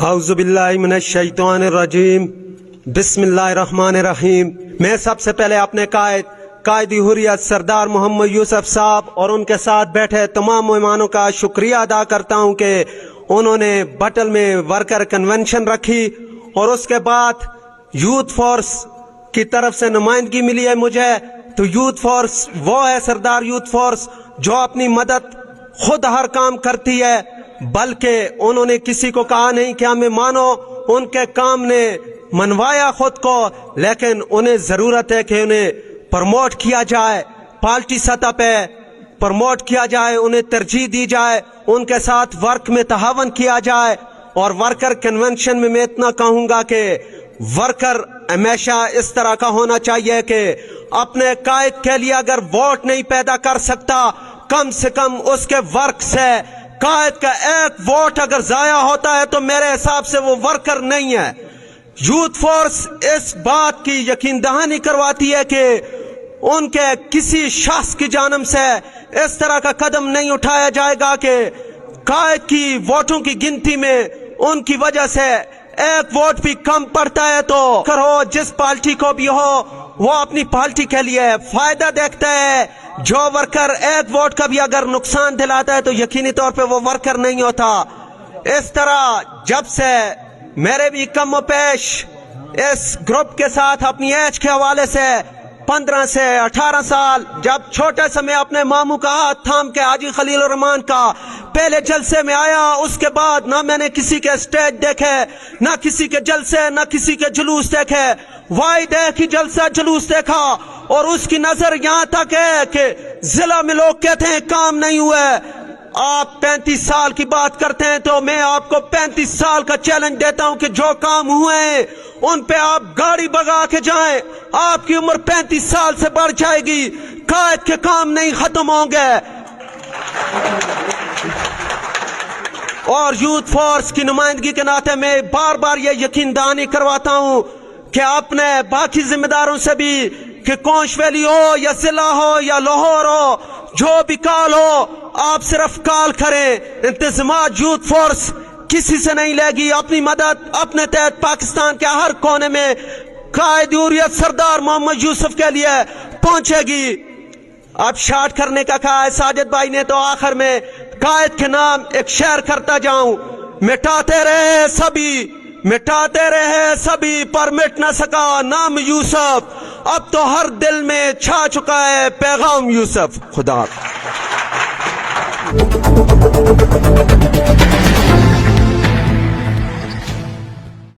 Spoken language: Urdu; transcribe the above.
اعوذ باللہ من الشیطان الرجیم بسم اللہ الرحمن الرحیم۔ میں سب سے پہلے اپنے قائد حریت سردار محمد یوسف صاحب اور ان کے ساتھ بیٹھے تمام مہمانوں کا شکریہ ادا کرتا ہوں کہ انہوں نے بٹل میں ورکر کنونشن رکھی اور اس کے بعد یوتھ فورس کی طرف سے نمائندگی ملی ہے مجھے۔ تو یوتھ فورس وہ ہے سردار یوتھ فورس جو اپنی مدد خود ہر کام کرتی ہے، بلکہ انہوں نے کسی کو کہا نہیں کہ ہمیں مانو، ان کے کام نے منوایا خود کو، لیکن انہیں ضرورت ہے کہ انہیں پروموٹ کیا جائے، پارٹی سطح پہ پروموٹ کیا جائے، انہیں ترجیح دی جائے، ان کے ساتھ ورک میں تعاون کیا جائے۔ اور ورکر کنونشن میں اتنا کہوں گا کہ ورکر ہمیشہ اس طرح کا ہونا چاہیے کہ اپنے قائد کے لیے اگر ووٹ نہیں پیدا کر سکتا، کم سے کم اس کے ورک سے قائد کا ایک ووٹ اگر ضائع ہوتا ہے تو میرے حساب سے وہ ورکر نہیں ہے۔ یوتھ فورس اس بات کی یقین دہانی کرواتی ہے کہ ان کے کسی شخص کی جانب سے اس طرح کا قدم نہیں اٹھایا جائے گا کہ قائد کی ووٹوں کی گنتی میں ان کی وجہ سے ایک ووٹ بھی کم پڑتا ہے تو کرو، جس پارٹی کو بھی ہو وہ اپنی پارٹی کے لیے فائدہ دیکھتا ہے۔ جو ورکر ایک ووٹ کا بھی اگر نقصان دلاتا ہے تو یقینی طور پہ وہ ورکر نہیں ہوتا۔ اس طرح جب سے میرے بھی کم و بیش اس گروپ کے ساتھ اپنی ایج کے حوالے سے 15 سے 18 سال، جب چھوٹے سے میں اپنے ماموں کا ہاتھ تھام کے حاجی خلیل الرحمان کا پہلے جلسے میں آیا، اس کے بعد نہ میں نے کسی کے سٹیج دیکھے، نہ کسی کے جلسے، نہ کسی کے جلوس دیکھے، واحد ایک ہی جلسہ جلوس دیکھا، اور اس کی نظر یہاں تک ہے کہ ضلع میں لوگ کہتے ہیں کام نہیں ہوئے۔ آپ 35 سال کی بات کرتے ہیں تو میں آپ کو 35 سال کا چیلنج دیتا ہوں کہ جو کام ہوئے ہیں ان پہ آپ گاڑی بگا کے جائیں، آپ کی عمر 35 سال سے بڑھ جائے گی، قائد کے کام نہیں ختم ہوں گے۔ اور یوتھ فورس کی نمائندگی کے ناطے میں بار بار یہ یقین دہانی کرواتا ہوں کہ اپنے باقی ذمہ داروں سے بھی کہ کونچ ویلی ہو یا ضلع ہو یا لاہور ہو، جو بھی کال ہو آپ صرف کال کریں، انتظامات یوتھ فورس کسی سے نہیں لے گی، اپنی مدد اپنے تحت پاکستان کے ہر کونے میں قائد حریت سردار محمد یوسف کے لیے پہنچے گی۔ اب شارٹ کرنے کا کہا ہے ساجد بھائی نے، تو آخر میں قائد کے نام ایک شعر کرتا جاؤں: مٹاتے رہے سبھی پر مٹ نہ سکا نام یوسف، اب تو ہر دل میں چھا چکا ہے پیغام یوسف۔ خدا